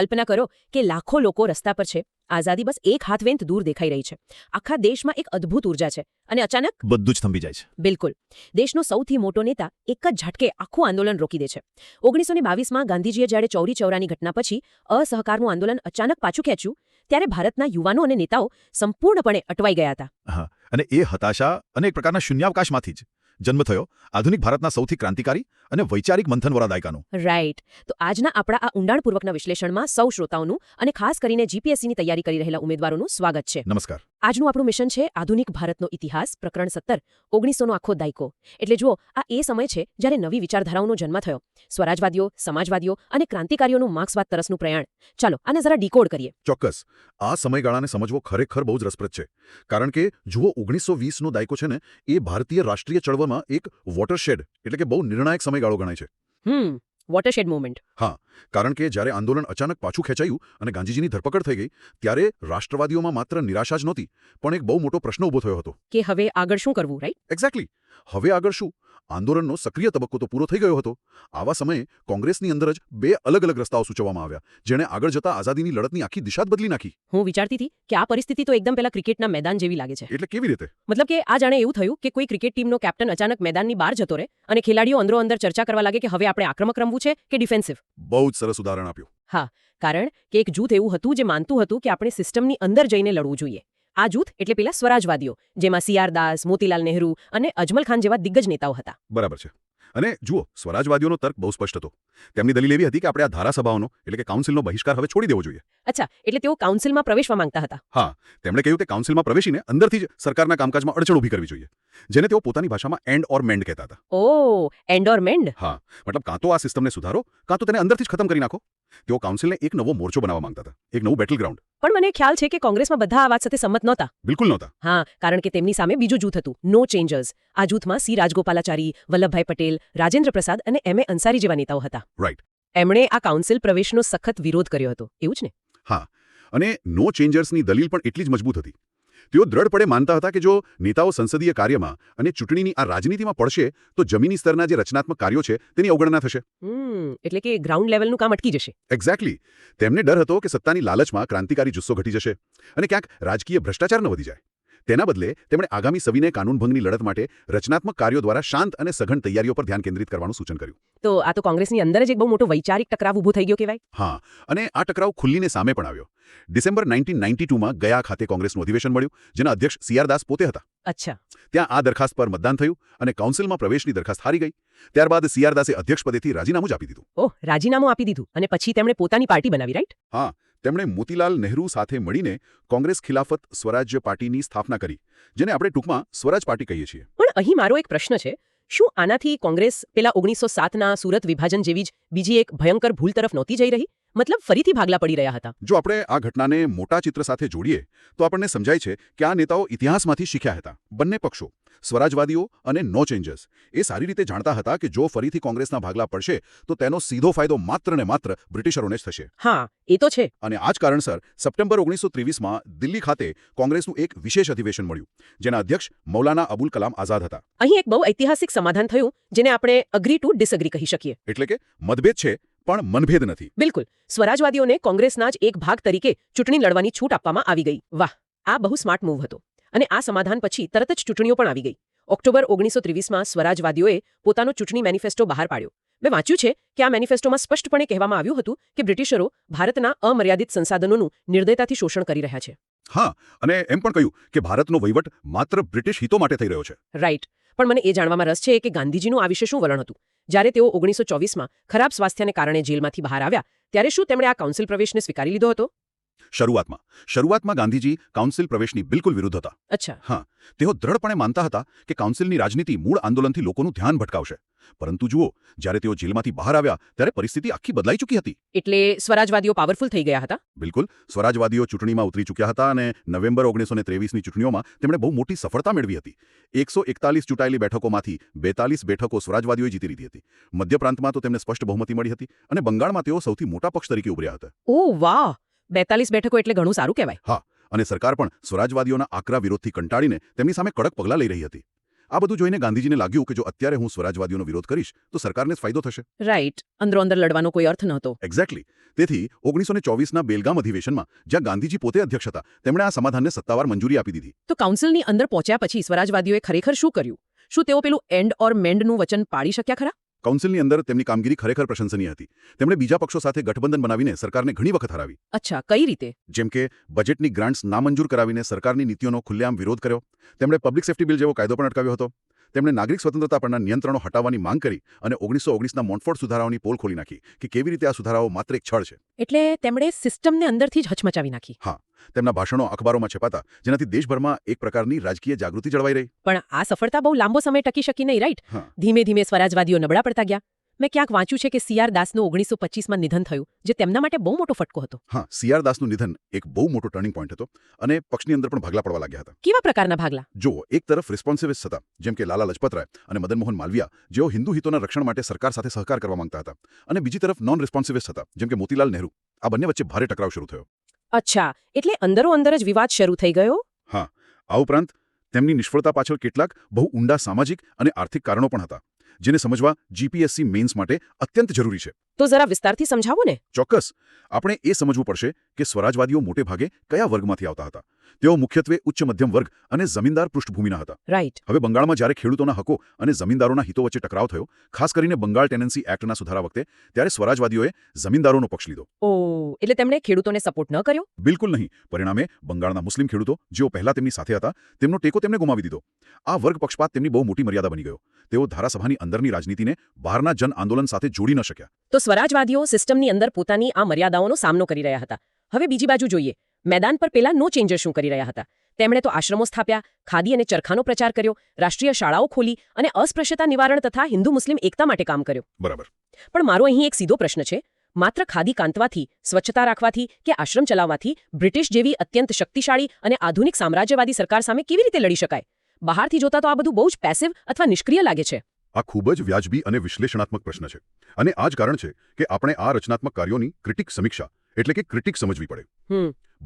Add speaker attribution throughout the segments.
Speaker 1: કલ્પના કરો કે લાખો લોકો રસ્તા પર છે, આઝાદી બસ એક હાથવેંત દૂર દેખાઈ રહી છે, આખા દેશમાં એક અદ્ભુત ઉર્જા છે, અને અચાનક
Speaker 2: બધું જ થંભી જાય છે.
Speaker 1: બિલકુલ, દેશનો સૌથી મોટો નેતા એક જ ઝટકે આખું આંદોલન રોકી દે છે. 1922માં ગાંધીજીએ જ્યારે ચૌરી ચૌરાની ઘટના પછી અસહકારનું આંદોલન અચાનક પાછું ખેંચ્યું, ત્યારે ભારતના યુવાનો અને નેતાઓ સંપૂર્ણપણે અટવાઈ ગયા હતા.
Speaker 2: હા, અને એ હતાશા અને એક પ્રકારના શૂન્યાવકાશમાંથી જ જન્મ થયો આધુનિક ભારતના સૌથી ક્રાંતિકારી અને વૈચારિક મંથનવાળા દાયકાનો.
Speaker 1: રાઈટ. તો આજના આપણા આ ઊંડાણપૂર્વકના વિશ્લેષણમાં સૌ શ્રોતાઓનું અને ખાસ કરીને જીપીએસસીની તૈયારી કરી રહેલા ઉમેદવારોનું સ્વાગત છે.
Speaker 2: નમસ્કાર.
Speaker 1: આજનું આપણું મિશન છે આધુનિક ભારતનો ઇતિહાસ, પ્રકરણ 17, 1900નો આખો દાયકો. એટલે જુઓ, આ એ સમય છે જ્યારે નવી વિચારધારાઓનો જન્મ થયો, સ્વરાજવાદીઓ, સમાજવાદીઓ અને ક્રાંતિકારીઓનું માર્ક્સવાદ તરસનું પ્રયાણ. ચાલો આને જરા ડીકોડ કરીએ.
Speaker 2: ચોક્કસ. આ સમયગાળાને સમજવો ખરેખર બહુ જ રસપ્રદ છે, કારણ કે જુઓ, 1920નો દાયકો છે ને, એ ભારતીય રાષ્ટ્રીય ચળવળમાં એક વોટરશેડ એટલે કે બહુ નિર્ણાયક સમયગાળો ગણાય છે.
Speaker 1: Watershed movement.
Speaker 2: હા, કારણ કે જ્યારે આંદોલન અચાનક પાછું ખેંચાયું અને ગાંધીજીની ધરપકડ થઈ ગઈ, ત્યારે રાષ્ટ્રવાદીઓમાં માત્ર નિરાશા જ નહોતી, પણ એક બહુ મોટો પ્રશ્ન ઊભો થયો હતો
Speaker 1: કે હવે આગળ શું કરવું, રાઈટ?
Speaker 2: એક્ઝેક્ટલી. હવે આગળ શું? આંદોલનનો સક્રિય તબક્કો તો પૂરો થઈ ગયો હતો. આવા સમયે કોંગ્રેસની અંદર જ બે અલગ અલગ રસ્તાઓ સૂચવવામાં આવ્યા, જેણે આગળ જતા આઝાદીની લડતની આખી દિશા જ બદલી નાખી.
Speaker 1: હું વિચારતી હતી કે આ પરિસ્થિતિ તો એકદમ પેલા ક્રિકેટના મેદાન જેવી લાગે છે.
Speaker 2: એટલે કેવી રીતે?
Speaker 1: મતલબ કે આ જાણે એવું થયું કે કોઈ ક્રિકેટ ટીમનો કેપ્ટન અચાનક મેદાનની બહાર જતો રહે અને ખેલાડીઓ અંદરો અંદર ચર્ચા કરવા લાગે કે હવે આપણે આક્રમક રમવું છે કે ડિફેન્સિવ.
Speaker 2: બહુ જ સરસ ઉદાહરણ આપ્યું.
Speaker 1: હા, કારણ કે એક જૂથ એવું હતું જે માનતું હતું કે આપણે સિસ્ટમની અંદર જઈને લડવું જોઈએ. આ જૂથ એટલે પેલા સ્વરાજવાદીઓ, જેમાં CR દાસ, મોતીલાલ નહેરુ અને અજમલ ખાન જેવા દિગ્ગજ નેતાઓ હતા.
Speaker 2: બરાબર છે. અને જુઓ, સ્વરાજવાદીઓનો તર્ક બહુ સ્પષ્ટ હતો. તેમની દલીલ એવી હતી કે આપણે આ ધારાસભાઓનો એટલે કે કાઉન્સિલનો બહિષ્કાર હવે છોડી દેવો જોઈએ.
Speaker 1: અચ્છા, એટલે તેઓ કાઉન્સિલમાં પ્રવેશવા માંગતા હતા.
Speaker 2: હા, તેમણે કહ્યું કે કાઉન્સિલમાં પ્રવેશીને અંદરથી જ સરકારના કામકાજમાં અડચણ ઊભી કરવી જોઈએ, જેને તેઓ પોતાની ભાષામાં એન્ડ ઓર મેન્ડ કહેતા હતા.
Speaker 1: ઓ, એન્ડ ઓર મેન્ડ.
Speaker 2: હા, મતલબ કાં તો આ સિસ્ટમને સુધારો, કાં તો તેને અંદરથી જ ખતમ કરી નાખો. તેઓ કાઉન્સિલને એક નવો મોરચો બનાવવા માંગતા હતા, એક નવું બેટલ ગ્રાઉન્ડ.
Speaker 1: પણ મને ખ્યાલ છે કે કોંગ્રેસમાં બધા આ વાત સાથે સંમત નહોતા.
Speaker 2: બિલકુલ નહોતા.
Speaker 1: હા, કારણ કે તેમની સામે બીજું જૂથ હતું, નો ચેન્જર્સ. આ જૂથમાં C રાજગોપાલાચારી, વલ્લભભાઈ પટેલ, રાજેન્દ્ર પ્રસાદ અને M.A. અંસારી જેવા નેતાઓ હતા.
Speaker 2: રાઈટ.
Speaker 1: એમણે આ કાઉન્સિલ પ્રવેશનો સખત વિરોધ કર્યો હતો, એવું જ ને?
Speaker 2: હા, અને નો ચેન્જર્સની દલીલ પણ એટલી જ મજબૂત હતી. તેઓ દ્રઢપણે માનતા હતા કે જો નેતાઓ સંસદીય કાર્યમાં અને ચૂંટણીની આ રાજનીતિમાં પડશે, તો જમીની સ્તરના જે રચનાત્મક કાર્યો છે તેની અવગણના થશે.
Speaker 1: એટલે કે ગ્રાઉન્ડ લેવલનું કામ અટકી જશે.
Speaker 2: એક્ઝેક્ટલી. તેમને ડર હતો કે સત્તાની લાલચમાં ક્રાંતિકારી જુસ્સો ઘટી જશે અને ક્યાંક રાજકીય ભ્રષ્ટાચાર ન વધી જાય. તેના બદલે તેમણે આગામી સવિનય કાનૂનભંગની લડત માટે રચનાત્મક કાર્યો દ્વારા શાંત અને સઘન તૈયારીઓ પર ધ્યાન કેન્દ્રિત કરવાનું સૂચન કર્યું.
Speaker 1: તો આ તો કોંગ્રેસની અંદર જ એક બહુ મોટો વૈચારિક ટકરાવ ઊભો થઈ ગયો કહેવાય.
Speaker 2: હા, અને આ ટકરાવ ખુલ્લીને સામે પણ આવ્યો. ડિસેમ્બર 1992માં ગયા ખાતે કોંગ્રેસનું અધિવેશન મળ્યું, જેના અધ્યક્ષ CR દાસ પોતે હતા.
Speaker 1: અચ્છા.
Speaker 2: ત્યાં આ દરખાસ્ત પર મતદાન થયું અને કાઉન્સિલમાં પ્રવેશની દરખાસ્ત હારી ગઈ. ત્યારબાદ CR દાસે અધ્યક્ષ પદેથી રાજીનામું જ આપી દીધું.
Speaker 1: ઓહ, રાજીનામું આપી દીધું અને પછી તેમણે પોતાની પાર્ટી બનાવી, રાઈટ?
Speaker 2: હા, તેમણે મોતીલાલ નહેરુ સાથે મળીને કોંગ્રેસ ખિલાફત સ્વરાજ્ય પાર્ટીની સ્થાપના કરી, જેને આપણે ટૂંકમાં સ્વરાજ પાર્ટી કહીએ છીએ.
Speaker 1: પણ અહીં મારો એક પ્રશ્ન છે, શું આનાથી કોંગ્રેસ પેલા 1907ના સુરત વિભાજન જેવી જ બીજી એક ભયંકર ભૂલ તરફ નહોતી જઈ રહી? મતલબ ફરીથી ભાગલા પડી રહ્યા હતા?
Speaker 2: જો આપણે આ ઘટનાને મોટા ચિત્ર સાથે જોડીએ તો આપણને સમજાય છે કે આ નેતાઓ ઇતિહાસમાંથી શીખ્યા હતા. બંને પક્ષો, સ્વરાજવાદીઓ અને નો ચેન્જર્સ, એ સારી રીતે જાણતા હતા કે જો ફરીથી કોંગ્રેસના ભાગલા પડશે તો તેનો સીધો ફાયદો માત્ર ને માત્ર બ્રિટિશરોને જ થશે.
Speaker 1: હા, એ તો છે.
Speaker 2: અને આ જ કારણસર સપ્ટેમ્બર 1923માં દિલ્હી ખાતે કોંગ્રેસનું એક વિશેષ અધિવેશન મળ્યું, જેના અધ્યક્ષ મૌલાના અબુલ કલામ આઝાદ હતા.
Speaker 1: અહીં એક બહુ ઐતિહાસિક સમાધાન થયું, જેને આપણે અગ્રી ટુ ડિસઅગ્રી કહી શકીએ.
Speaker 2: એટલે કે મતભેદ છે પણ મનભેદ નથી.
Speaker 1: બિલકુલ. સ્વરાજવાદીઓને કોંગ્રેસના જ એક ભાગ તરીકે ચૂંટણી લડવાની છૂટ આપવામાં આવી ગઈ. વાહ, આ બહુ સ્માર્ટ મૂવ હતો. અને આ સમાધાન પછી તરત જ ચૂંટણીઓ પણ આવી ગઈ. ઓક્ટોબર 1923માં સ્વરાજવાદીઓએ પોતાનો ચૂંટણી મેનિફેસ્ટો બહાર પાડ્યો. મેં વાંચ્યું છે કે આ મેનિફેસ્ટોમાં સ્પષ્ટપણે કહેવામાં આવ્યું હતું કે બ્રિટિશરો ભારતના અમર્યાદિત સંસાધનોનું નિર્દયતાથી શોષણ કરી રહ્યા છે.
Speaker 2: હા, અને એમ પણ કહ્યું કે ભારતનો વહીવટ માત્ર બ્રિટિશ હિતો માટે થઈ રહ્યો છે.
Speaker 1: રાઈટ. પણ મને એ જાણવામાં રસ છે કે ગાંધીજીનું આ વિશે શું વલણ હતું? જ્યારે તેઓ 1924માં ખરાબ સ્વાસ્થ્યને કારણે જેલમાંથી બહાર આવ્યા, ત્યારે શું તેમણે આ કાઉન્સિલ પ્રવેશને સ્વીકારી લીધો હતો?
Speaker 2: શરૂઆતમાં ગાંધીજી કાઉન્સિલ પ્રવેશની બિલકુલ વિરુદ્ધ હતા.
Speaker 1: અચ્છા.
Speaker 2: હા, તેઓ દ્રઢપણે માનતા હતા કે કાઉન્સિલની રાજનીતિ મૂળ આંદોલનથી લોકોનું ધ્યાન ભટકાવશે. પરંતુ જુઓ, જ્યારે તેઓ જેલમાંથી બહાર આવ્યા ત્યારે પરિસ્થિતિ આખી બદલાઈ ચૂકી હતી.
Speaker 1: એટલે સ્વરાજવાદીઓ પાવરફુલ થઈ ગયા હતા?
Speaker 2: બિલકુલ. સ્વરાજવાદીઓ ચૂંટણીમાં ઉતરી ચૂક્યા હતા અને નવેમ્બર 1923ની ચૂંટણીઓમાં તેમણે બહુ મોટી સફળતા મેળવી હતી. 141 ચૂંટાયેલી બેઠકોમાંથી 42 બેઠકો સ્વરાજવાદીઓએ જીતી લીધી હતી. મધ્ય પ્રાંતમાં તો તેમને સ્પષ્ટ બહુમતી મળી હતી અને બંગાળમાં તેઓ સૌથી મોટા પક્ષ તરીકે ઉભર્યા હતા.
Speaker 1: ઓહ વાહ, 42 બેઠકો એટલે ઘણું સારું કહેવાય.
Speaker 2: હા, અને સરકાર પણ સ્વરાજવાદીઓના આકરા વિરોધથી કંટાળીને તેમની સામે કડક પગલાં લઈ રહી હતી. આ બધું જોઈને ગાંધીજીને લાગ્યું કે જો અત્યારે હું સ્વરાજવાદીઓનો વિરોધ કરીશ તો સરકારને જ ફાયદો થશે.
Speaker 1: રાઈટ, અંદરો અંદર લડવાનો કોઈ અર્થ નહોતો.
Speaker 2: એક્ઝેક્ટલી. તેથી 1924ના બેલગામ અધિવેશનમાં જ્યાં ગાંધીજી પોતે અધ્યક્ષ હતા તેમણે આ સમાધાનને સત્તાવાર મંજૂરી આપી દીધી.
Speaker 1: તો કાઉન્સિલની અંદર પહોંચ્યા પછી સ્વરાજવાદીઓએ ખરેખર શું કર્યું? શું તેઓ પેલું એન્ડ ઓર મેન્ડનું વચન પાળી શક્યા ખરા?
Speaker 2: કાઉન્સિલની અંદર તેમની કામગીરી ખરેખર પ્રશંસનીય હતી. તેમણે બીજા પક્ષો સાથે ગઠબંધન બનાવીને સરકારને ઘણી વખત હરાવી.
Speaker 1: અચ્છા, કઈ રીતે?
Speaker 2: જેમ કે બજેટની ગ્રાન્ટ્સ નામંજૂર કરાવીને સરકારની નીતિઓનો ખુલ્લેઆમ વિરોધ કર્યો. તેમણે પબ્લિક સેફ્ટી બિલ જેવો કાયદો પણ અટકાવ્યો હતો. તેમણે નાગરિક સ્વતંત્રતા પરના નિયંત્રણો હટાવવાની માંગ કરી અને 1919ના મોન્ટફોર્ટ સુધારાઓની પોલ ખોલી નાખી કે કેવી રીતે આ સુધારાઓ માત્ર એક છળ છે.
Speaker 1: એટલે તેમણે સિસ્ટમને અંદરથી જ હચમચાવી નાખી.
Speaker 2: હા, તેમના ભાષણો અખબારોમાં છપાતા જેનાથી દેશભરમાં એક પ્રકારની રાજકીય જાગૃતિ જળવાઈ રહી.
Speaker 1: પણ આ સફળતા બહુ લાંબો સમય ટકી શકી નહીં, રાઈટ?
Speaker 2: હા.
Speaker 1: ધીમે ધીમે સ્વરાજવાદીઓ નબળા પડતા ગયા. મેં ક્યાંક વાંચ્યું છે કે CR દાસનું 1925માં નિધન થયું, જે તેમના માટે બહુ મોટો ફટકો હતો.
Speaker 2: હા, CR દાસનું નિધન એક બહુ મોટો ટર્નિંગ પોઈન્ટ હતો અને પક્ષની અંદર પણ ભાગલા પડવા લાગ્યા હતા.
Speaker 1: કેવા પ્રકારના ભાગલા?
Speaker 2: જો એક તરફ રિસ્પોન્સિવિસ્ટ હતા જેમ કે લાલા લજપતરાય અને મદન મોહન માલવિયા, જેઓ હિન્દુ હિતોના રક્ષણ માટે સરકાર સાથે સહકાર કરવા માંગતા હતા, અને બીજી તરફ નોન રિસ્પોન્સિવિસ્ટ હતા જેમ કે મોતીલાલ નહેરુ. આ બંને વચ્ચે ભારે ટકરાવ શરૂ થયો.
Speaker 1: અચ્છા, એટલે અંદરો અંદર જ વિવાદ શરૂ થઈ ગયો.
Speaker 2: હા, આ ઉપરાંત તેમની નિષ્ફળતા પાછળ કેટલાક બહુ ઊંડા સામાજિક અને આર્થિક કારણો પણ હતા જેને સમજવા GPSC મેઇન્સ માટે અત્યંત જરૂરી છે.
Speaker 1: તો જરા વિસ્તારથી સમજાવો ને.
Speaker 2: ચોક્કસ. આપણે એ સમજવું પડશે કે સ્વરાજવાદીઓ મોટે ભાગે કયા વર્ગમાંથી આવતા હતા. તેઓ મુખ્યત્વે ઉચ્ચ મધ્યમ વર્ગ અને જમીનદાર પૃષ્ઠભૂમિના હતા.
Speaker 1: રાઈટ.
Speaker 2: હવે બંગાળમાં જ્યારે ખેડૂતોના હકો અને જમીનદારોના હિતો વચ્ચે ટકરાવ થયો, ખાસ કરીને બંગાળ ટેનન્સી એક્ટના સુધારા વખતે, ત્યારે સ્વરાજવાદીઓએ જમીનદારોનો પક્ષ લીધો.
Speaker 1: ઓ, એટલે તેમણે ખેડૂતોને સપોર્ટ ન કર્યો?
Speaker 2: બિલકુલ નહીં. પરિણામે બંગાળના મુસ્લિમ ખેડૂતો, જેઓ પહેલા તેમની સાથે હતા, તેમનો ટેકો તેમને ગુમાવી દીધો. આ વર્ગ પક્ષપાત તેમની બહુ મોટી મર્યાદા બની ગયો. તેઓ ધારાસભાની અંદરની રાજનીતિને બહારના જન આંદોલન સાથે જોડી ન શક્યા.
Speaker 1: તો સ્વરાજવાદીઓ સિસ્ટમની અંદર પોતાની આ મર્યાદાઓનો સામનો કરી રહ્યા હતા. હવે બીજી બાજુ જોઈએ, મેદાન પર પેલા નો ચેન્જર શું કરી રહ્યા હતા? તેમણે તો આશ્રમો સ્થાપ્યા, ખાદી અને ચરખાનો પ્રચાર કર્યો, રાષ્ટ્રીય શાળાઓ ખોલી અને અસ્પૃશ્યતા નિવારણ તથા હિન્દુ મુસ્લિમ એકતા માટે કામ કર્યું.
Speaker 2: બરાબર.
Speaker 1: પણ મારો અહીં એક સીધો પ્રશ્ન છે. માત્ર ખાદી કાંતવાથી, સ્વચ્છતા રાખવાથી કે આશ્રમ ચલાવવાથી બ્રિટિશ જેવી અત્યંત શક્તિશાળી અને આધુનિક સામ્રાજ્યવાદી સરકાર સામે કેવી રીતે લડી શકાય? બહારથી જોતા તો આ બધું બહુ જ પેસિવ અથવા નિષ્ક્રિય લાગે છે.
Speaker 2: આ ખૂબ જ વ્યાજબી અને વિશ્લેષણાત્મક પ્રશ્ન છે, અને આ જ કારણ છે કે આપણે આ રચનાત્મક કાર્યોની ક્રિટિક સમીક્ષા એટલે કે ક્રિટિક સમજવી પડે.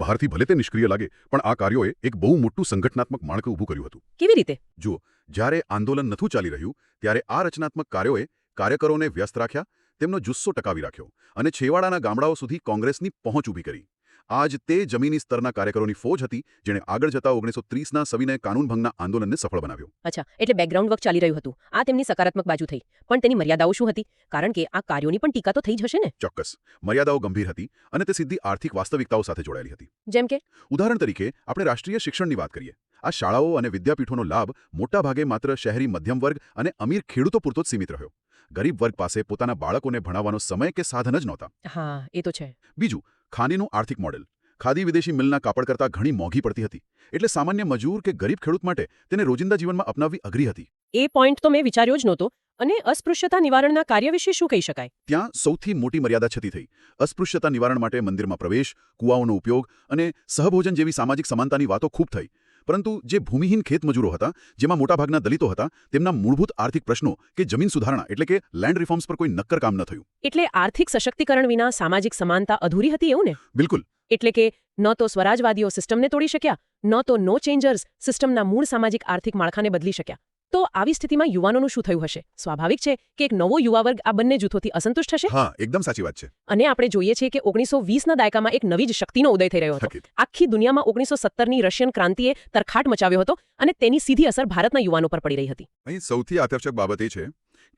Speaker 2: બહારથી ભલે તે નિષ્ક્રિય લાગે, પણ આ કાર્યોએ એક બહુ મોટું સંગઠનાત્મક માળખું ઊભું કર્યું હતું.
Speaker 1: કેવી રીતે?
Speaker 2: જુઓ, જ્યારે આંદોલન નથું ચાલી રહ્યું ત્યારે આ રચનાત્મક કાર્યોએ કાર્યકરોને વ્યસ્ત રાખ્યા, તેમનો જુસ્સો ટકાવી રાખ્યો અને છેવાડાના ગામડાઓ સુધી કોંગ્રેસની પહોંચ ઊભી કરી. આ જ તે જમીની સ્તરના કાર્યકરોની ફોજ હતી જેણે આગળ જતા 1930ના સવિનય કાનૂન ભંગના આંદોલનને સફળ બનાવ્યો.
Speaker 1: અચ્છા, એટલે બેકગ્રાઉન્ડ વર્ક ચાલી રહ્યું હતું. આ તેમની સકારાત્મક બાજુ થઈ. પણ તેની મર્યાદાઓ શું હતી? કારણ કે આ કાર્યોની પણ ટીકા તો થઈ જ હશે ને.
Speaker 2: ચોક્કસ. મર્યાદાઓ ગંભીર હતી અને તે સીધી આર્થિક વાસ્તવિકતાઓ સાથે જોડાયેલી હતી.
Speaker 1: જેમ કે
Speaker 2: ઉદાહરણ તરીકે આપણે રાષ્ટ્રીય શિક્ષણની વાત કરીએ. આ શાળાઓ અને વિદ્યાપીઠોનો લાભ મોટાભાગે માત્ર શહેરી મધ્યમ વર્ગ અને અમીર ખેડૂતો પૂરતો જ સીમિત રહ્યો. ગરીબ વર્ગ પાસે પોતાના બાળકોને ભણાવવાનો સમય કે સાધન જ નહોતા.
Speaker 1: હા, એ તો છે.
Speaker 2: બીજું, ખાનીનું આર્થિક મોડેલ. ખાદી વિદેશી મિલના કાપડ કરતાં ઘણી મોંઘી પડતી હતી, એટલે સામાન્ય મજૂર કે ગરીબ ખેડૂત માટે તેને રોજિંદા જીવનમાં અપનાવવી અઘરી હતી.
Speaker 1: એ પોઈન્ટ તો મેં વિચાર્યો જ નહોતો. અને અસ્પૃશ્યતા નિવારણના કાર્ય વિશે શું કહી શકાય?
Speaker 2: ત્યાં સૌથી મોટી મર્યાદા છતી થઈ. અસ્પૃશ્યતા નિવારણ માટે મંદિરમાં પ્રવેશ, કુવાઓનો ઉપયોગ અને સહભોજન જેવી સામાજિક સમાનતાની વાતો ખૂબ થઈ. પરંતુ જે ભૂમિહીન ખેતમજૂરો હતા, જેમાં મોટાભાગના દલિતો હતા, તેમના મૂળભૂત આર્થિક પ્રશ્નો કે જમીન સુધારણા એટલે કે લેન્ડ રિફોર્મ્સ પર કોઈ નક્કર કામ ન થયું.
Speaker 1: એટલે આર્થિક સશક્તિકરણ વિના સામાજિક સમાનતા અધૂરી હતી, એવું ને?
Speaker 2: બિલકુલ.
Speaker 1: એટલે કે ન તો સ્વરાજવાદીઓ સિસ્ટમને તોડી શક્યા, ન તો નો ચેન્જર્સ સિસ્ટમના મૂળ સામાજિક આર્થિક માળખાને બદલી શક્યા. તો આવી સ્થિતિમાં યુવાનોનું શું થયું હશે? સ્વાભાવિક છે કે એક નવો યુવા વર્ગ આ બંને જૂથોથી અસંતુષ્ટ હશે.
Speaker 2: હા, એકદમ સાચી વાત છે.
Speaker 1: અને આપણે જોઈએ છીએ કે 1920ના દાયકામાં એક નવી જ શક્તિનો ઉદય થઈ રહ્યો હતો. આખી દુનિયામાં 1917ની રશિયન ક્રાંતિએ તરખાટ મચાવ્યો હતો અને તેની સીધી અસર ભારતના યુવાનો પર પડી રહી હતી.
Speaker 2: અહીં સૌથી આકર્ષક બાબત એ છે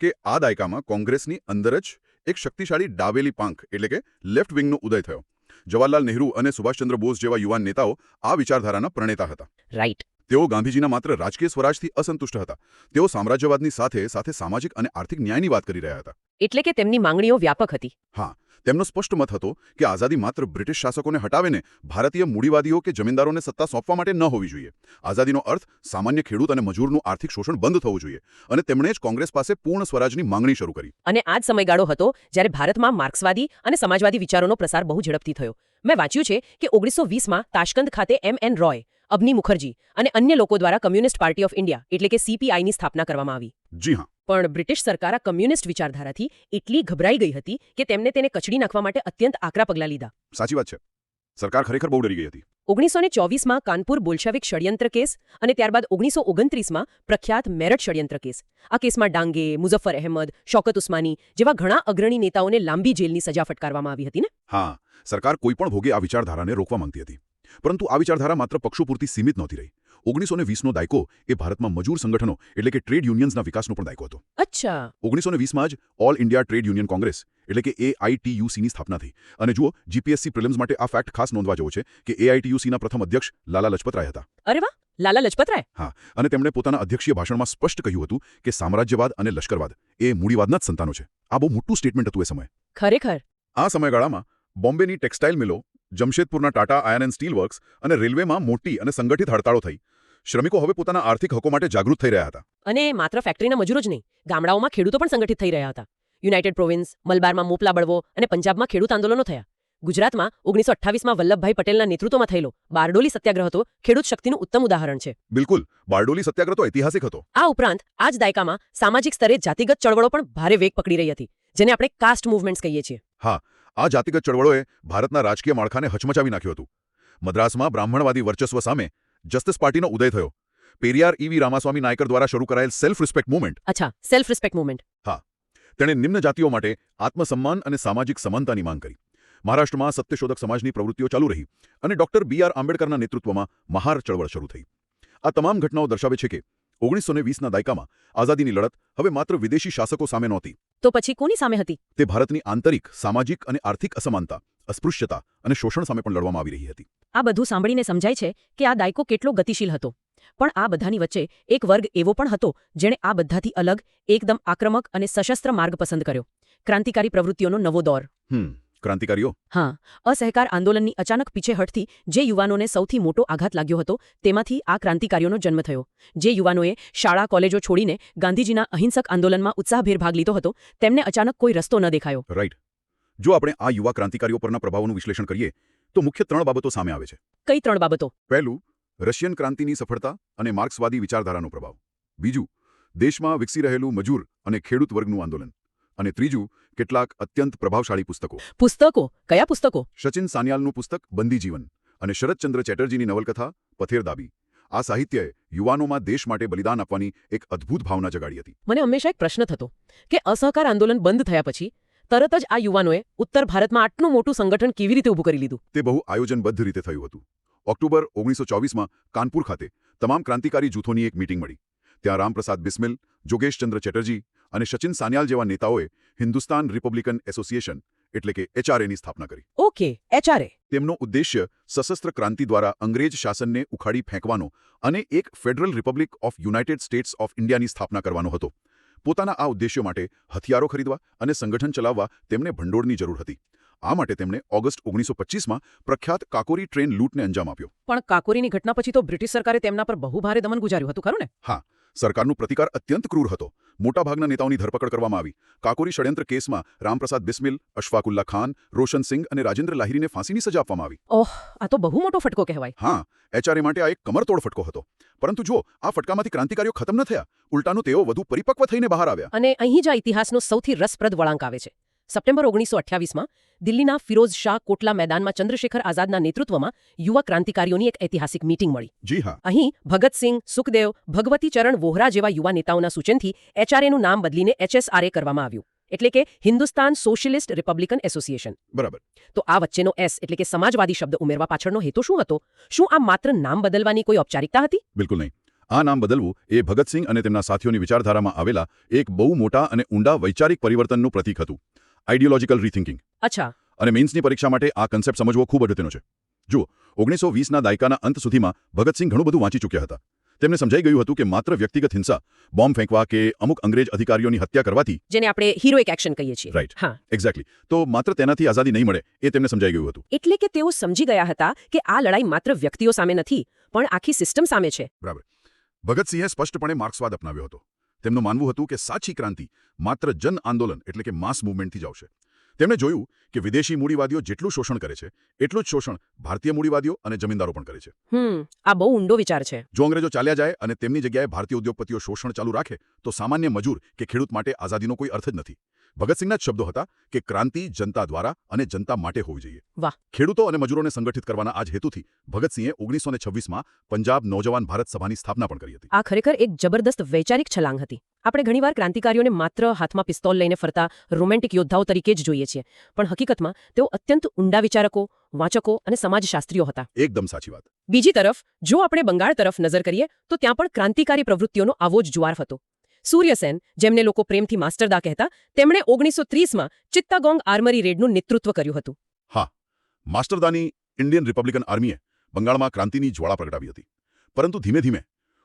Speaker 2: કે આ દાયકામાં કોંગ્રેસની અંદર જ એક શક્તિશાળી ડાબેલી પાંખ એટલે કે લેફ્ટ વિંગનો ઉદય થયો. જવાહરલાલ નહેરુ અને સુભાષચંદ્ર બોઝ જેવા યુવાન નેતાઓ આ વિચારધારાના પ્રણેતા હતા.
Speaker 1: રાઈટ.
Speaker 2: તેઓ ગાંધીજીના માત્ર રાજકીય સ્વરાજથી અસંતુષ્ટ હતા. તેઓ સામ્રાજ્યવાદની સાથે સાથે સામાજિક અને આર્થિક ન્યાયની વાત કરી રહ્યા હતા.
Speaker 1: એટલે કે તેમની માંગણીઓ વ્યાપક હતી.
Speaker 2: હા, તેમનો સ્પષ્ટ મત હતો કે આઝાદી માત્ર બ્રિટિશ શાસકોને હટાવીને ભારતીય મૂડીવાદીઓ કે જમીનદારોને સત્તા સોંપવા માટે ન હોવી જોઈએ. આઝાદીનો અર્થ સામાન્ય ખેડૂત અને મજૂરનું આર્થિક શોષણ બંધ થવું જોઈએ, અને તેમણે જ કોંગ્રેસ પાસે પૂર્ણ સ્વરાજની માંગણી શરૂ કરી.
Speaker 1: અને આ જ સમયગાળો હતો જ્યારે ભારતમાં માર્ક્સવાદી અને સમાજવાદી વિચારોનો પ્રસાર બહુ ઝડપથી થયો. મેં વાંચ્યું છે કે 1920માં તાશ્કંદ ખાતે M.N. રોય, અબની મુખર્જી અને અન્ય લોકો દ્વારા કમ્યુનિસ્ટ પાર્ટી ઓફ ઇન્ડિયા એટલે કે CPIની સ્થાપના કરવામાં આવી.
Speaker 2: જી હા.
Speaker 1: પણ બ્રિટિશ સરકાર આ કમ્યુનિસ્ટ વિચારધારાથી એટલી ગભરાઈ ગઈ હતી કે તેમને તેને કચડી નાખવા માટે અત્યંત આકરા પગલાં લીધા.
Speaker 2: સાચી વાત છે. સરકાર ખરેખર બહુ ડરી ગઈ હતી.
Speaker 1: 1924માં કાનપુર બોલ્શેવિક ષડયંત્ર કેસ અને ત્યારબાદ 1929માં પ્રખ્યાત મેરઠ ષડયંત્ર કેસ. આ કેસમાં ડાંગે, મુઝફ્ફર અહેમદ, શૌકત ઉસ્માની જેવા ઘણા અગ્રણી નેતાઓને લાંબી જેલની સજા ફટકારવામાં આવી હતી ને.
Speaker 2: હા, સરકાર કોઈ પણ ભોગે આ વિચારધારાને રોકવા માંગતી હતી. પરંતુ આ વિચારધારા માત્ર પક્ષો પૂરતી સીમિત નહોતી રહી. 1920નો દાયકો એ ભારતમાં મજૂર સંગઠનો એટલે કે ટ્રેડ યુનિયન્સના વિકાસનો પણ દાયકો હતો.
Speaker 1: અચ્છા.
Speaker 2: 1920માં જ all India trade union Congress એટલે કે AITUCની સ્થાપના થઈ. અને જુઓ, GPSC પ્રિલિમ્સ માટે આ ફેક્ટ ખાસ નોંધવા જેવો છે કે AITUCના પ્રથમ અધ્યક્ષ લાલા લજપતરાય હતા.
Speaker 1: અરે વાહ, લાલા લજપતરાય.
Speaker 2: હા, અને તેમણે પોતાના અધ્યક્ષીય ભાષણમાં સ્પષ્ટ કહ્યું હતું કે સામ્રાજ્યવાદ અને લશ્કરવાદ એ મૂડીવાદના જ સંતાનો છે. આ બહુ મોટું સ્ટેટમેન્ટ હતું એ સમયે.
Speaker 1: ખરેખર.
Speaker 2: આ સમયગાળામાં બોમ્બેની ટેક્સટાઇલ મિલો, જમશેદપુરના Tata iron and steel works અને રેલવેમાં મોટી અને સંગઠિત હડતાળો થઈ. શ્રમિકો હવે પોતાના આર્થિક હકો માટે જાગૃત થઈ રહ્યા હતા.
Speaker 1: અને માત્ર ફેક્ટરીના મજૂરો જ નહીં, ગામડાઓમાં ખેડૂતો પણ સંગઠિત થઈ રહ્યા હતા. યુનાઇટેડ પ્રોવિન્સ, મલબારમાં મોપલા બળવો અને પંજાબમાં ખેડૂત આંદોલનો થયા. ગુજરાતમાં 1928માં વલ્લભભાઈ પટેલના નેતૃત્વમાં થયેલો બારડોલી સત્યાગ્રહ તો ખેડૂત શક્તિનું ઉત્તમ ઉદાહરણ છે.
Speaker 2: બિલકુલ, બારડોલી સત્યાગ્રહ તો ઐતિહાસિક હતો.
Speaker 1: આ ઉપરાંત આ જ દાયકામાં સામાજિક સ્તરે જાતિગત ચળવળો પણ ભારે વેગ પકડી રહી હતી, જેને આપણે કાસ્ટ મૂવમેન્ટ્સ કહીએ છીએ.
Speaker 2: હા, આ જાતિગત ચળવળોએ ભારતના રાજકીય માળખાને હચમચાવી નાખ્યું હતું. મદ્રાસમાં બ્રાહ્મણવાદી વર્ચસ્વ સામે જસ્ટિસ પાર્ટીનો ઉદય થયો. પેરિયાર EV રામાસ્વામી નાયકર દ્વારા શરૂ કરાયેલ સેલ્ફ રિસ્પેક્ટ મૂવમેન્ટ.
Speaker 1: અચ્છા, સેલ્ફ રિસ્પેક્ટ મૂવમેન્ટ.
Speaker 2: તેણે નિમ્ન જાતિઓ માટે આત્મસન્માન અને સામાજિક સમાનતાની માંગ કરી. મહારાષ્ટ્રમાં સત્યશોધક સમાજની પ્રવૃત્તિઓ ચાલુ રહી અને ડોક્ટર BR આંબેડકરના નેતૃત્વમાં મહાર ચળવળ શરૂ થઈ. આ તમામ ઘટનાઓ દર્શાવે છે કે 1920ના દાયકામાં આઝાદીની લડત હવે માત્ર વિદેશી શાસકો સામે નહોતી.
Speaker 1: તો પછી કોની સામે હતી?
Speaker 2: તે ભારતની આંતરિક, સામાજિક અને આર્થિક અસમાનતા, અસ્પૃશ્યતા અને શોષણ સામે પણ લડવામાં આવી રહી હતી.
Speaker 1: આ બધું સાંભળીને સમજાય છે કે આ દાયકો કેટલો ગતિશીલ હતો. પણ આ બધાની વચ્ચે એક વર્ગ એવો પણ હતો જેણે આ બધાથી અલગ, એકદમ આક્રમક અને સશસ્ત્ર માર્ગ પસંદ કર્યો. ક્રાંતિકારી પ્રવૃત્તિઓનો નવો દોર.
Speaker 2: ક્રાંતિકારીઓ?
Speaker 1: હા, અસહકાર આંદોલનની અચાનક પીછેહઠથી જે યુવાનોને સૌથી મોટો આઘાત લાગ્યો હતો તેમાંથી આ ક્રાંતિકારીઓનો જન્મ થયો. જે યુવાનોએ શાળા કોલેજો છોડીને ગાંધીજીના અહિંસક આંદોલનમાં ઉત્સાહભેર ભાગ લીધો હતો, તેમને અચાનક કોઈ રસ્તો ન દેખાયો.
Speaker 2: રાઈટ. જો આપણે આ યુવા ક્રાંતિકારીઓ પરના પ્રભાવોનું વિશ્લેષણ કરીએ તો મુખ્ય 3 બાબતો સામે આવે છે.
Speaker 1: કઈ 3 બાબતો?
Speaker 2: પહેલું, રશિયન ક્રાંતિની સફળતા અને માર્ક્સવાદી વિચારધારાનો પ્રભાવ. બીજું, દેશમાં વિકસી રહેલું મજૂર અને ખેડૂત વર્ગનું આંદોલન. અને ત્રીજું, કેટલાક અત્યંત પ્રભાવશાળી પુસ્તકો.
Speaker 1: પુસ્તકો? કયા પુસ્તકો?
Speaker 2: સચિન સાન્યાલનું પુસ્તક બંદી જીવન અને શરદચંદ્ર ચેટર્જીની નવલકથા પથેરદાબી. આ સાહિત્યએ યુવાનોમાં દેશ માટે બલિદાન આપવાની એક અદ્ભુત ભાવના જગાડી હતી.
Speaker 1: મને હંમેશા એક પ્રશ્ન થતો કે અસહકાર આંદોલન બંધ થયા પછી તરત જ આ યુવાનોએ ઉત્તર ભારતમાં આટલું મોટું સંગઠન કેવી રીતે ઊભું કરી લીધું?
Speaker 2: તે બહુ આયોજનબદ્ધ રીતે થયું હતું. ઓક્ટોબર 1924માં કાનપુર ખાતે તમામ ક્રાંતિકારી જૂથોની એક મીટિંગ મળી. ત્યાં રામપ્રસાદ બિસ્મિલ, જોગેશચંદ્ર ચેટર્જી અને સચિન સાન્યાલ જેવા નેતાઓએ હિન્દુસ્તાન રિપબ્લિકન એસોસિએશન એટલે કે HRAની સ્થાપના કરી.
Speaker 1: Okay, HRA.
Speaker 2: તેમનો ઉદ્દેશ્ય સશસ્ત્ર ક્રાંતિ દ્વારા અંગ્રેજ શાસનને ઉખાડી ફેંકવાનો અને એક federal Republic of United states of ઇન્ડિયાની સ્થાપના કરવાનો હતો. પોતાના આ ઉદ્દેશ્યો માટે હથિયારો ખરીદવા અને સંગઠન ચલાવવા તેમને ભંડોળની જરૂર હતી. આ માટે તેમણે ઓગસ્ટ 1925માં પ્રખ્યાત કાકોરી ટ્રેન લૂંટને અંજામ આપ્યો.
Speaker 1: પણ કાકોરીની ઘટના પછી તો બ્રિટિશ સરકારે તેમના પર બહુ ભારે દમન ગુજાર્યું હતું, ખરું ને?
Speaker 2: હા, સરકારનું પ્રતિકાર અત્યંત ક્રૂર હતો. મોટાભાગના નેતાઓની ધરપકડ કરવામાં આવી. કાકોરી ષડયંત્ર કેસમાં રામપ્રસાદ બિસ્મિલ, અશફાકુલ્લા ખાન, રોશન સિંઘ અને રાજેન્દ્ર લાહિરીને ફાંસીની સજા આપવામાં આવી.
Speaker 1: ઓહ, આ તો બહુ મોટો ફટકો કહેવાય.
Speaker 2: હા, HRA માટે આ એક કમરતોડ ફટકો હતો. પરંતુ જો આ ફટકામાંથી ક્રાંતિકારીઓ ખતમ ન થયા, ઉલટાનું તેઓ વધુ પરિપક્વ થઈને બહાર આવ્યા.
Speaker 1: અને અહીં જ આ ઇતિહાસનો સૌથી રસપ્રદ વળાંક આવે છે. સપ્ટેમ્બર 1928માં દિલ્હીના ફિરોઝ શાહ કોટલા મેદાનમાં ચંદ્રશેખર આઝાદના નેતૃત્વમાં યુવા ક્રાંતિકારીઓની એક ઐતિહાસિક મીટિંગ મળી.
Speaker 2: જી હા.
Speaker 1: અહીં ભગતસિંહ, સુખદેવ, ભગવતી ચરણ વોહરા જેવા યુવા નેતાઓના સૂચનથી HRAનું નામ બદલીને HSRA કરવામાં આવ્યું. એટલે કે હિન્દુસ્તાન સોશિયલિસ્ટ રિપબ્લિકન એસોસિએશન.
Speaker 2: બરાબર.
Speaker 1: તો આ વચ્ચેનો S એટલે કે સમાજવાદી શબ્દ ઉમેરવા પાછળનો હેતુ શું હતો? શું આ માત્ર નામ બદલવાની કોઈ ઔપચારિકતા હતી?
Speaker 2: બિલકુલ નહીં. આ નામ બદલવું એ ભગતસિંહ અને તેમના સાથીઓની વિચારધારામાં આવેલા એક બહુ મોટા અને ઊંડા વૈચારિક પરિવર્તનનું પ્રતીક હતું. આઇડિયોલોજિકલ રીથિંકિંગ.
Speaker 1: અચ્છા.
Speaker 2: અને મેઇન્સની પરીક્ષા માટે આ કન્સેપ્ટ સમજવો ખૂબ અગત્યનો છે. જુઓ, 1920ના દાયકાના અંત સુધીમાં ભગતસિંહ ઘણું બધું વાંચી ચૂક્યા હતા. તેમને સમજાઈ ગયું હતું કે માત્ર વ્યક્તિગત હિંસા, બોમ્બ ફેંકવા કે અમુક અંગ્રેજ અધિકારીઓની હત્યા કરવાથી,
Speaker 1: જેને આપણે હિરોઇક એક્શન કહીએ છીએ,
Speaker 2: રાઈટ,
Speaker 1: હા,
Speaker 2: એક્ઝેક્ટલી, તો માત્ર તેનાથી આઝાદી નહીં મળે એ તેમને સમજાઈ ગયું હતું.
Speaker 1: એટલે કે તેઓ સમજી ગયા હતા કે આ લડાઈ માત્ર વ્યક્તિઓ સામે નથી, પણ આખી સિસ્ટમ સામે છે.
Speaker 2: બરાબર. ભગતસિંહે સ્પષ્ટપણે માર્ક્સવાદ અપનાવ્યો હતો. તેમનું માનવું હતું કે સાચી ક્રાંતિ માત્ર જન આંદોલન એટલે કે માસ મૂવમેન્ટથી જ આવશે. તેમણે જોયું કે વિદેશી મૂડીવાદીઓ જેટલું શોષણ કરે છે એટલું જ શોષણ ભારતીય મૂડીવાદીઓ અને જમીનદારો પણ કરે છે.
Speaker 1: આ બહુ ઊંડો વિચાર છે.
Speaker 2: જો અંગ્રેજો ચાલ્યા જાય અને તેમની જગ્યાએ ભારતીય ઉદ્યોગપતિઓ શોષણ ચાલુ રાખે તો સામાન્ય મજૂર કે ખેડૂત માટે આઝાદીનો કોઈ અર્થ જ નથી. ભગતસિંહના જ શબ્દો હતા કે ક્રાંતિ જનતા દ્વારા અને જનતા માટે હોવી જોઈએ.
Speaker 1: વાહ.
Speaker 2: ખેડૂતો અને મજૂરોને સંગઠિત કરવાના આ જ હેતુથી ભગતસિંહે 1926માં પંજાબ નૌજવાન ભારત સભાની સ્થાપના પણ કરી હતી.
Speaker 1: આ ખરેખર એક જબરદસ્ત વૈચારિક છલાંગ હતી. આપણે ઘણીવાર ક્રાંતિકારીઓને માત્ર હાથમાં પિસ્તોલ લઈને ફરતા રોમેન્ટિક યોદ્ધાઓ તરીકે જ જોઈએ છીએ, પણ હકીકતમાં તેઓ અત્યંત ઊંડા વિચારકો, વાંચકો અને સમાજશાસ્ત્રીઓ હતા.
Speaker 2: એકદમ સાચી વાત.
Speaker 1: બીજી તરફ જો આપણે બંગાળ તરફ નજર કરીએ તો ત્યાં પણ ક્રાંતિકારી પ્રવૃત્તિઓનો આવો જ જુવાર હતો. સૂર્યસેન, જેમને લોકો પ્રેમથી માસ્ટરદા કહેતા, તેમણે 1930માં ચિત્તાગોંગ આર્મરી રેડનું નેતૃત્વ કર્યું હતું.
Speaker 2: હા, માસ્ટરદાની ઇન્ડિયન રિપબ્લિકન આર્મીએ બંગાળમાં ક્રાંતિની જ્વાળા પ્રગટાવી હતી. પરંતુ ધીમે ધીમે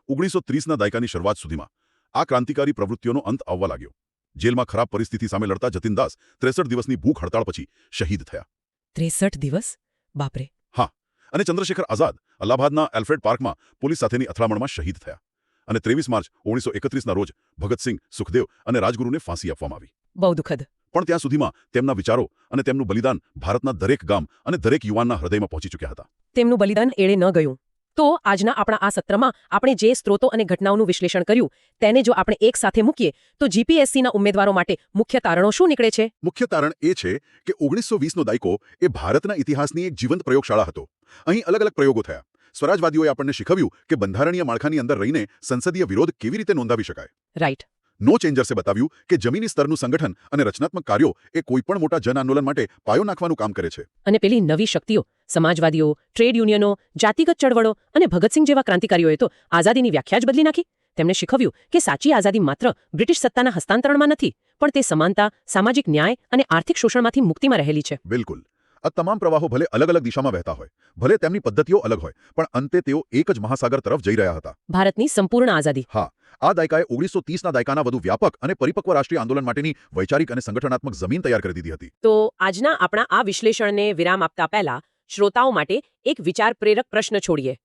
Speaker 2: 1930ના દાયકાની શરૂઆત સુધીમાં આ ક્રાંતિકારી પ્રવૃત્તિઓનો અંત આવવા લાગ્યો. જેલમાં ખરાબ પરિસ્થિતિ સામે લડતા જતીનદાસ 63 દિવસની ભૂખ હડતાળ પછી શહીદ થયા.
Speaker 1: 63 દિવસ? બાપરે.
Speaker 2: હા, અને ચંદ્રશેખર આઝાદ અલ્હાબાદના એલ્ફ્રેડ પાર્કમાં પોલીસ સાથેની અથડામણમાં શહીદ થયા. અને 23 માર્ચ 1931ના રોજ ભગતસિંહ, સુખદેવ અને રાજગુરુને ફાંસી આપવામાં આવી.
Speaker 1: બહુ દુઃખદ.
Speaker 2: પણ ત્યાં સુધીમાં તેમના વિચારો અને તેમનું બલિદાન ભારતના દરેક ગામ અને દરેક યુવાનના હૃદયમાં પહોંચી ચૂક્યા હતા.
Speaker 1: તેમનું બલિદાન એળે ન ગયું. તો આજના આપણા આ સત્રમાં આપણે જે સ્ત્રોતો અને ઘટનાઓનું વિશ્લેષણ કર્યું તેને જો આપણે એક સાથે મૂકીએ તો જીપીએસસીના ઉમેદવારો માટે મુખ્ય તારણો શું નીકળે છે?
Speaker 2: મુખ્ય તારણ એ છે કે 1920નો દાયકો એ ભારતના ઇતિહાસની એક જીવંત પ્રયોગશાળા હતો. અહીં અલગ અલગ પ્રયોગો થયા. સ્વરાજવાદીઓએ આપણને શીખવ્યું કે બંધારણીય માળખાની અંદર રહીને સંસદીય વિરોધ કેવી રીતે નોંધાવી શકાય.
Speaker 1: રાઈટ.
Speaker 2: નો ચેન્જર્સે બતાવ્યું કે જમીની સ્તરનું સંગઠન અને રચનાત્મક કાર્યો એ કોઈપણ મોટા જન આંદોલન માટે પાયો નાખવાનું કામ કરે છે.
Speaker 1: અને પેલી નવી શક્તિઓ, સમાજવાદીઓ, ટ્રેડ યુનિયનો, જાતિગત ચળવળો અને ભગતસિંહ જેવા ક્રાંતિકારીઓએ તો આઝાદીની વ્યાખ્યા જ બદલી નાખી. તેમણે શીખવ્યું કે સાચી આઝાદી માત્ર બ્રિટિશ સત્તાના હસ્તાંતરણમાં નથી, પણ તે સમાનતા, સામાજિક ન્યાય અને આર્થિક શોષણમાંથી મુક્તિમાં રહેલી છે.
Speaker 2: બિલકુલ. આ તમામ પ્રવાહો ભલે અલગ અલગ દિશામાં વહેતા હોય, ભલે તેમની પદ્ધતિઓ અલગ હોય, પણ અંતે તેઓ એક જ મહાસાગર તરફ જઈ રહ્યા હતા.
Speaker 1: ભારતની સંપૂર્ણ આઝાદી.
Speaker 2: હા, આ દાયકાએ 1930ના દાયકાના વધુ વ્યાપક અને પરિપક્વ રાષ્ટ્રીય આંદોલન માટેની વૈચારિક અને સંગઠનાત્મક જમીન તૈયાર કરી દીધી હતી.
Speaker 1: તો આજના આપણા આ વિશ્લેષણને વિરામ આપતા પહેલા શ્રોતાઓ માટે એક વિચાર પ્રેરક પ્રશ્ન છોડીએ.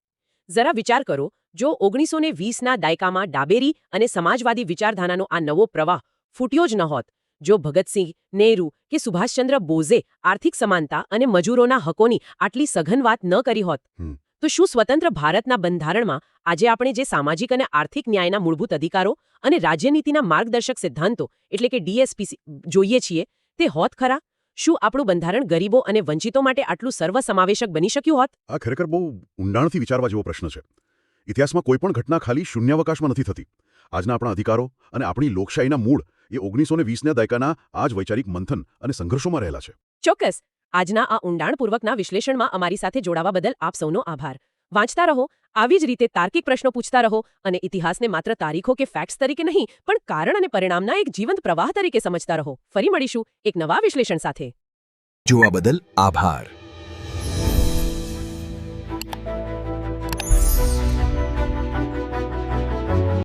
Speaker 1: જરા વિચાર કરો, જો 1920ના દાયકામાં ડાબેરી અને સમાજવાદી વિચારધારાનો આ નવો પ્રવાહ ફૂટ્યો જ ન હોત, જો ભગતસિંહ, નહેરુ કે સુભાષચંદ્ર બોઝે આર્થિક સમાનતા અને મજૂરોના હકોની આટલી સઘન વાત ન કરી હોત, તો શું સ્વતંત્ર ભારતના બંધારણમાં આજે આપણે જે સામાજિક અને આર્થિક ન્યાયના મૂળભૂત અધિકારો અને રાજ્યનીતિના માર્ગદર્શક સિદ્ધાંતો એટલે કે DSP જોઈએ છીએ તે હોત ખરા? શું આપણું બંધારણ ગરીબો અને વંચિતો માટે આટલું સર્વસમાવેશક બની શક્યું હોત?
Speaker 2: આ ખરેખર બહુ ઊંડાણથી વિચારવા જેવો પ્રશ્ન છે. ઇતિહાસમાં કોઈપણ ઘટના ખાલી શૂન્યાવકાશમાં નથી થતી. આજના આપણા અધિકારો અને આપણી લોકશાહીના મૂળ એ 1920ના દાયકાના આ જ વૈચારિક મંથન અને સંઘર્ષોમાં રહેલા છે.
Speaker 1: ચોક્કસ. આજના આ ઊંડાણપૂર્વકના વિશ્લેષણમાં અમારી સાથે જોડાવા બદલ આપ સૌનો આભાર. વાંચતા રહો, આવી જ રીતે તાર્કિક પ્રશ્નો પૂછતા રહો અને ઇતિહાસને માત્ર તારીખો કે ફેક્ટ્સ તરીકે નહીં પણ કારણ અને પરિણામના એક જીવંત પ્રવાહ તરીકે સમજતા રહો. ફરી મળીશું એક નવા વિશ્લેષણ સાથે.
Speaker 3: જોવા બદલ આભાર.